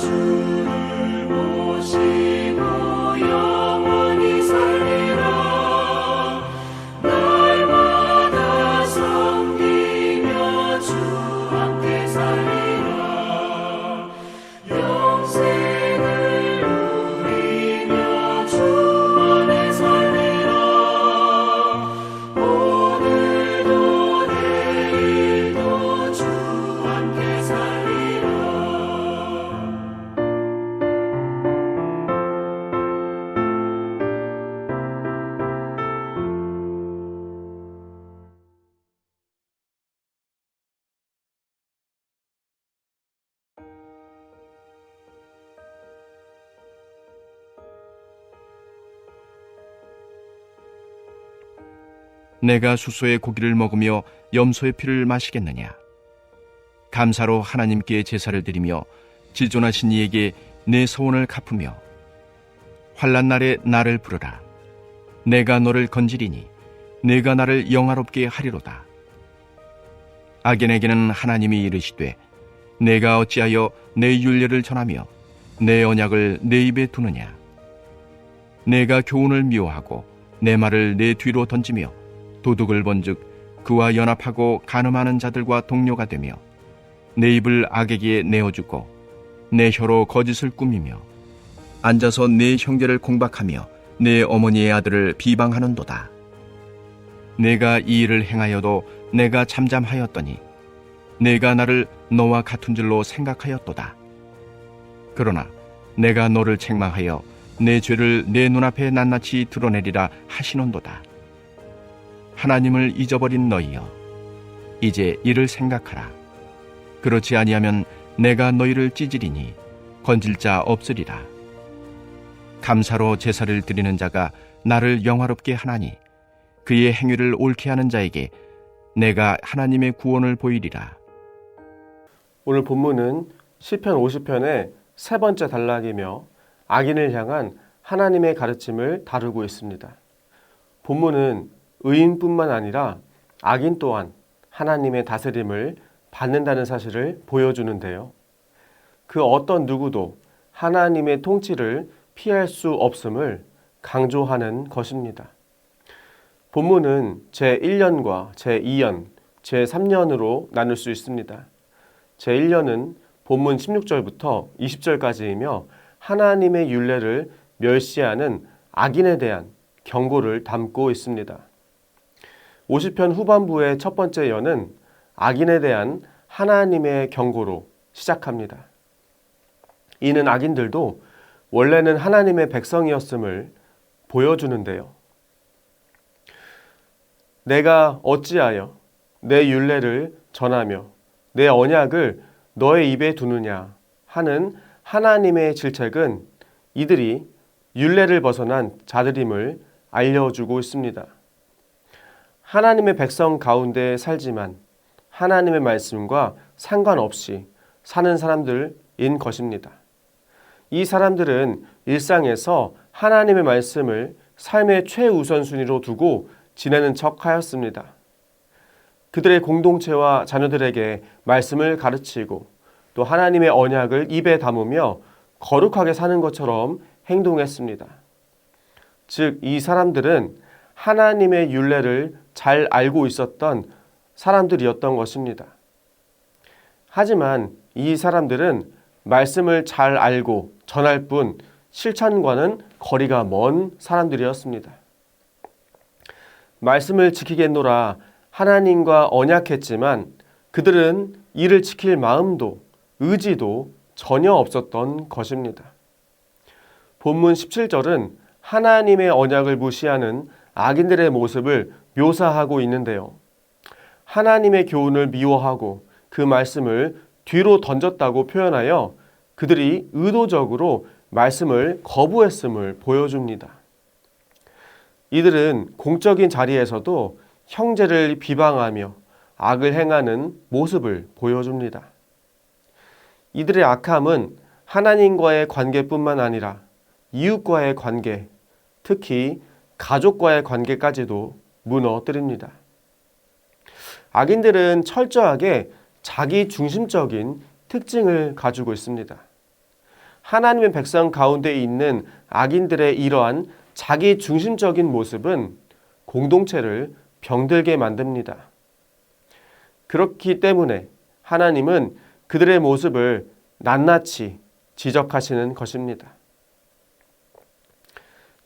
주를 모시고 영원히 살리라. 날마다 섬기며 주 함께 살리라. 영생을 누리며 주 안에 살리라. 오늘도 내일도 주 함께 살리라. 내가 수소의 고기를 먹으며 염소의 피를 마시겠느냐? 감사로 하나님께 제사를 드리며 지존하신 이에게 내 소원을 갚으며 환난 날에 나를 부르라. 내가 너를 건지리니 내가 나를 영화롭게 하리로다. 악인에게는 하나님이 이르시되 내가 어찌하여 내 율례를 전하며 내 언약을 내 입에 두느냐? 내가 교훈을 미워하고 내 말을 내 뒤로 던지며 도둑을 본즉 그와 연합하고 간음하는 자들과 동료가 되며 내 입을 악에게 내어주고 내 혀로 거짓을 꾸미며 앉아서 내 형제를 공박하며 내 어머니의 아들을 비방하는도다. 내가 이 일을 행하여도 내가 잠잠하였더니 내가 나를 너와 같은 줄로 생각하였도다. 그러나 내가 너를 책망하여 내 죄를 내 눈앞에 낱낱이 드러내리라 하시는도다. 하나님을 잊어버린 너희여, 이제 이를 생각하라. 그렇지 아니하면 내가 너희를 찢으리니 건질 자 없으리라. 감사로 제사를 드리는 자가 나를 영화롭게 하나니 그의 행위를 옳게 하는 자에게 내가 하나님의 구원을 보이리라. 오늘 본문은 시편 50편의 세 번째 단락이며 악인을 향한 하나님의 가르침을 다루고 있습니다. 본문은 의인뿐만 아니라 악인 또한 하나님의 다스림을 받는다는 사실을 보여주는데요. 그 어떤 누구도 하나님의 통치를 피할 수 없음을 강조하는 것입니다. 본문은 제1년과 제2년, 제3년으로 나눌 수 있습니다. 제1년은 본문 16절부터 20절까지이며 하나님의 율례를 멸시하는 악인에 대한 경고를 담고 있습니다. 50편 후반부의 첫 번째 연은 악인에 대한 하나님의 경고로 시작합니다. 이는 악인들도 원래는 하나님의 백성이었음을 보여주는데요. 내가 어찌하여 내 율례를 전하며 내 언약을 너의 입에 두느냐 하는 하나님의 질책은 이들이 율례를 벗어난 자들임을 알려주고 있습니다. 하나님의 백성 가운데 살지만 하나님의 말씀과 상관없이 사는 사람들인 것입니다. 이 사람들은 일상에서 하나님의 말씀을 삶의 최우선순위로 두고 지내는 척 하였습니다. 그들의 공동체와 자녀들에게 말씀을 가르치고 또 하나님의 언약을 입에 담으며 거룩하게 사는 것처럼 행동했습니다. 즉, 이 사람들은 하나님의 율례를 잘 알고 있었던 사람들이었던 것입니다. 하지만 이 사람들은 말씀을 잘 알고 전할 뿐 실천과는 거리가 먼 사람들이었습니다. 말씀을 지키겠노라 하나님과 언약했지만 그들은 이를 지킬 마음도 의지도 전혀 없었던 것입니다. 본문 17절은 하나님의 언약을 무시하는 악인들의 모습을 묘사하고 있는데요. 하나님의 교훈을 미워하고 그 말씀을 뒤로 던졌다고 표현하여 그들이 의도적으로 말씀을 거부했음을 보여줍니다. 이들은 공적인 자리에서도 형제를 비방하며 악을 행하는 모습을 보여줍니다. 이들의 악함은 하나님과의 관계뿐만 아니라 이웃과의 관계, 특히 가족과의 관계까지도 무너뜨립니다. 악인들은 철저하게 자기 중심적인 특징을 가지고 있습니다. 하나님의 백성 가운데 있는 악인들의 이러한 자기 중심적인 모습은 공동체를 병들게 만듭니다. 그렇기 때문에 하나님은 그들의 모습을 낱낱이 지적하시는 것입니다.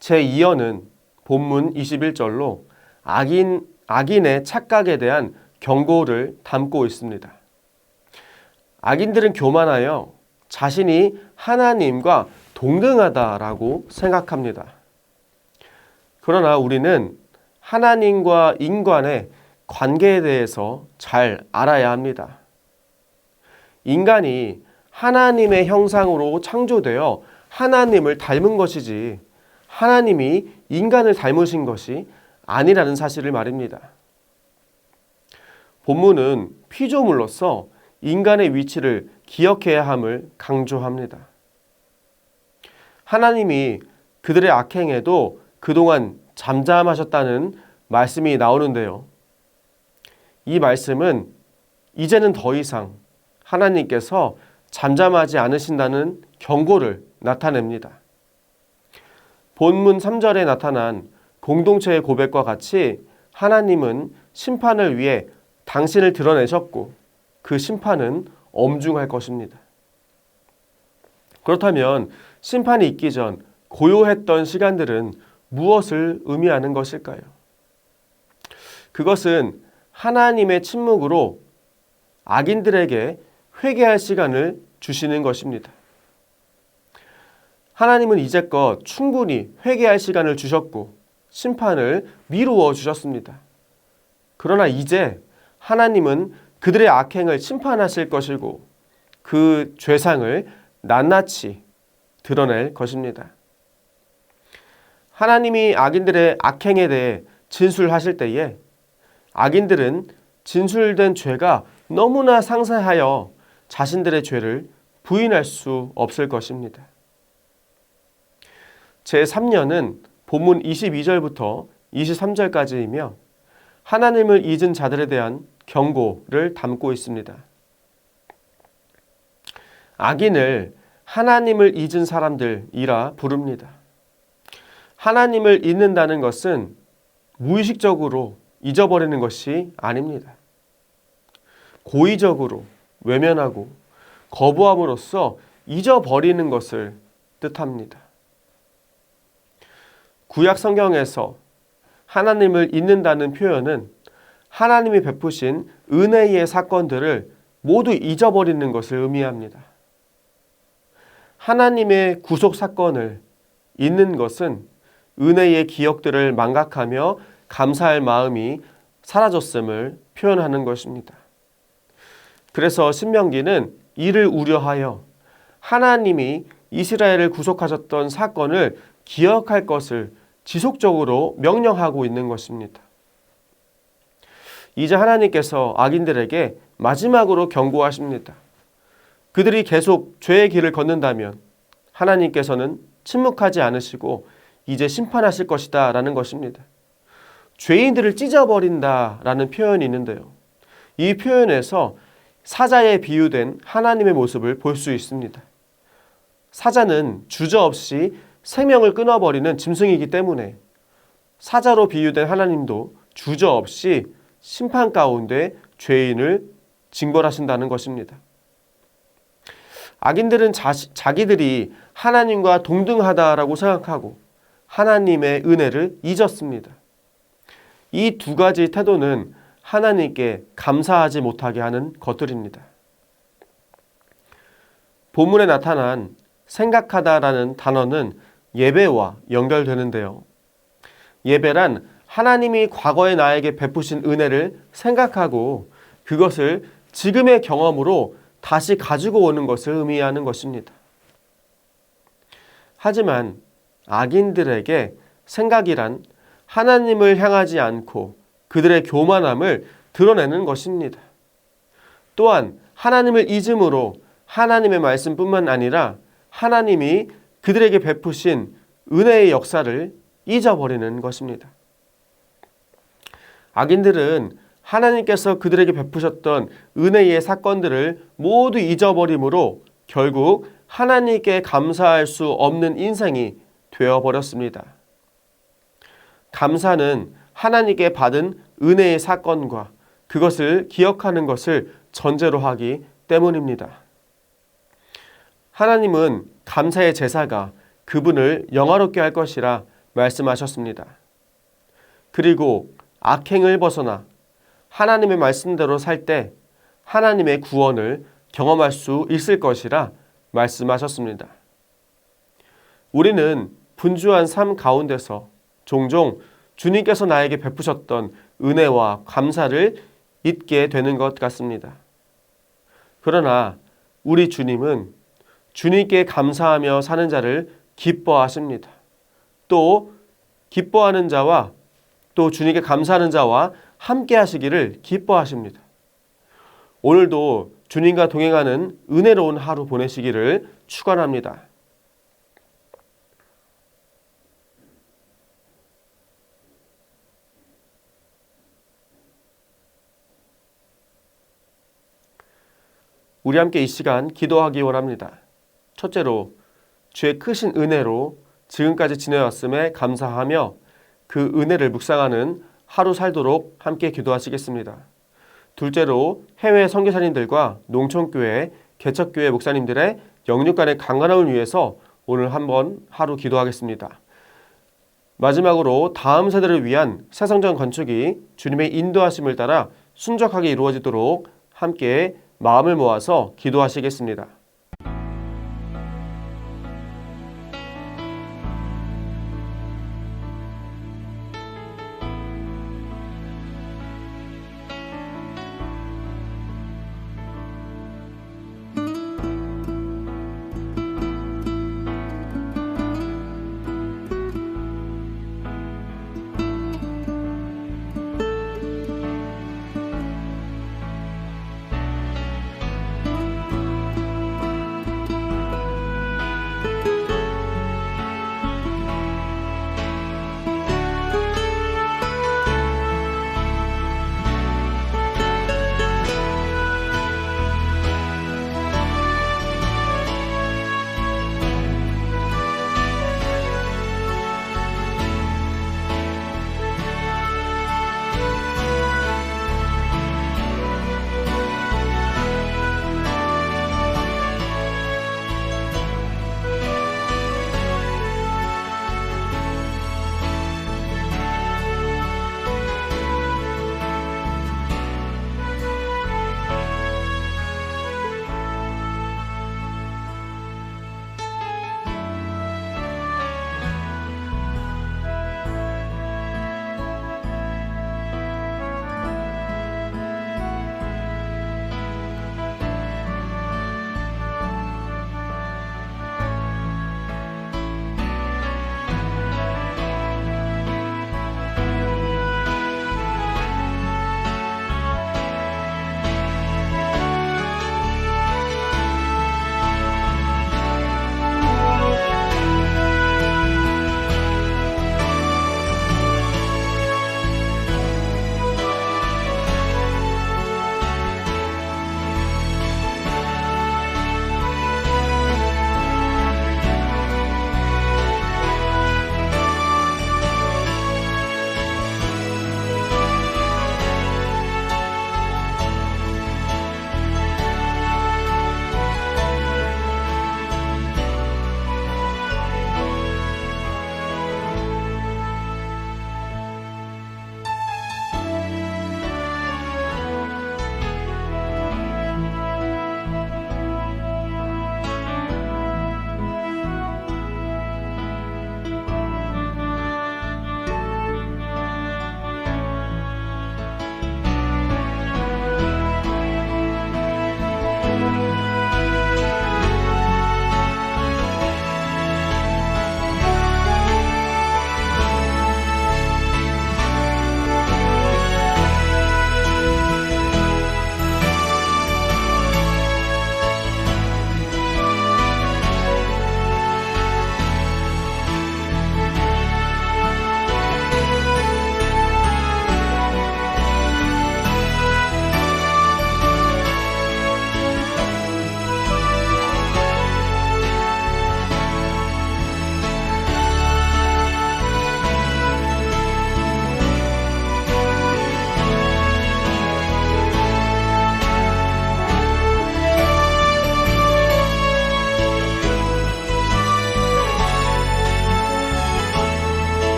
제2어는 본문 21절로 악인의 착각에 대한 경고를 담고 있습니다. 악인들은 교만하여 자신이 하나님과 동등하다라고 생각합니다. 그러나 우리는 하나님과 인간의 관계에 대해서 잘 알아야 합니다. 인간이 하나님의 형상으로 창조되어 하나님을 닮은 것이지 하나님이 인간을 닮으신 것이 아니라는 사실을 말입니다. 본문은 피조물로서 인간의 위치를 기억해야 함을 강조합니다. 하나님이 그들의 악행에도 그동안 잠잠하셨다는 말씀이 나오는데요. 이 말씀은 이제는 더 이상 하나님께서 잠잠하지 않으신다는 경고를 나타냅니다. 본문 3절에 나타난 공동체의 고백과 같이 하나님은 심판을 위해 당신을 드러내셨고 그 심판은 엄중할 것입니다. 그렇다면 심판이 있기 전 고요했던 시간들은 무엇을 의미하는 것일까요? 그것은 하나님의 침묵으로 악인들에게 회개할 시간을 주시는 것입니다. 하나님은 이제껏 충분히 회개할 시간을 주셨고 심판을 미루어 주셨습니다. 그러나 이제 하나님은 그들의 악행을 심판하실 것이고 그 죄상을 낱낱이 드러낼 것입니다. 하나님이 악인들의 악행에 대해 진술하실 때에 악인들은 진술된 죄가 너무나 상세하여 자신들의 죄를 부인할 수 없을 것입니다. 제3녀는 본문 22절부터 23절까지이며 하나님을 잊은 자들에 대한 경고를 담고 있습니다. 악인을 하나님을 잊은 사람들이라 부릅니다. 하나님을 잊는다는 것은 무의식적으로 잊어버리는 것이 아닙니다. 고의적으로 외면하고 거부함으로써 잊어버리는 것을 뜻합니다. 구약 성경에서 하나님을 잊는다는 표현은 하나님이 베푸신 은혜의 사건들을 모두 잊어버리는 것을 의미합니다. 하나님의 구속 사건을 잊는 것은 은혜의 기억들을 망각하며 감사할 마음이 사라졌음을 표현하는 것입니다. 그래서 신명기는 이를 우려하여 하나님이 이스라엘을 구속하셨던 사건을 기억할 것을 지속적으로 명령하고 있는 것입니다. 이제 하나님께서 악인들에게 마지막으로 경고하십니다. 그들이 계속 죄의 길을 걷는다면 하나님께서는 침묵하지 않으시고 이제 심판하실 것이다 라는 것입니다. 죄인들을 찢어버린다 라는 표현이 있는데요. 이 표현에서 사자에 비유된 하나님의 모습을 볼 수 있습니다. 사자는 주저없이 생명을 끊어버리는 짐승이기 때문에 사자로 비유된 하나님도 주저없이 심판 가운데 죄인을 징벌하신다는 것입니다. 악인들은 자기들이 하나님과 동등하다라고 생각하고 하나님의 은혜를 잊었습니다. 이 두 가지 태도는 하나님께 감사하지 못하게 하는 것들입니다. 본문에 나타난 생각하다라는 단어는 예배와 연결되는데요. 예배란 하나님이 과거에 나에게 베푸신 은혜를 생각하고 그것을 지금의 경험으로 다시 가지고 오는 것을 의미하는 것입니다. 하지만 악인들에게 생각이란 하나님을 향하지 않고 그들의 교만함을 드러내는 것입니다. 또한 하나님을 잊음으로 하나님의 말씀뿐만 아니라 하나님이 그들에게 베푸신 은혜의 역사를 잊어버리는 것입니다. 악인들은 하나님께서 그들에게 베푸셨던 은혜의 사건들을 모두 잊어버림으로 결국 하나님께 감사할 수 없는 인생이 되어버렸습니다. 감사는 하나님께 받은 은혜의 사건과 그것을 기억하는 것을 전제로 하기 때문입니다. 하나님은 감사의 제사가 그분을 영화롭게 할 것이라 말씀하셨습니다. 그리고 악행을 벗어나 하나님의 말씀대로 살 때 하나님의 구원을 경험할 수 있을 것이라 말씀하셨습니다. 우리는 분주한 삶 가운데서 종종 주님께서 나에게 베푸셨던 은혜와 감사를 잊게 되는 것 같습니다. 그러나 우리 주님은 주님께 감사하며 사는 자를 기뻐하십니다. 또 기뻐하는 자와 또 주님께 감사하는 자와 함께 하시기를 기뻐하십니다. 오늘도 주님과 동행하는 은혜로운 하루 보내시기를 축원합니다. 우리 함께 이 시간 기도하기 원합니다. 첫째로 주의 크신 은혜로 지금까지 지내왔음에 감사하며 그 은혜를 묵상하는 하루 살도록 함께 기도하시겠습니다. 둘째로 해외 선교사님들과 농촌교회, 개척교회 목사님들의 영육 간의 강건함을 위해서 오늘 한번 하루 기도하겠습니다. 마지막으로 다음 세대를 위한 새 성전 건축이 주님의 인도하심을 따라 순적하게 이루어지도록 함께 마음을 모아서 기도하시겠습니다.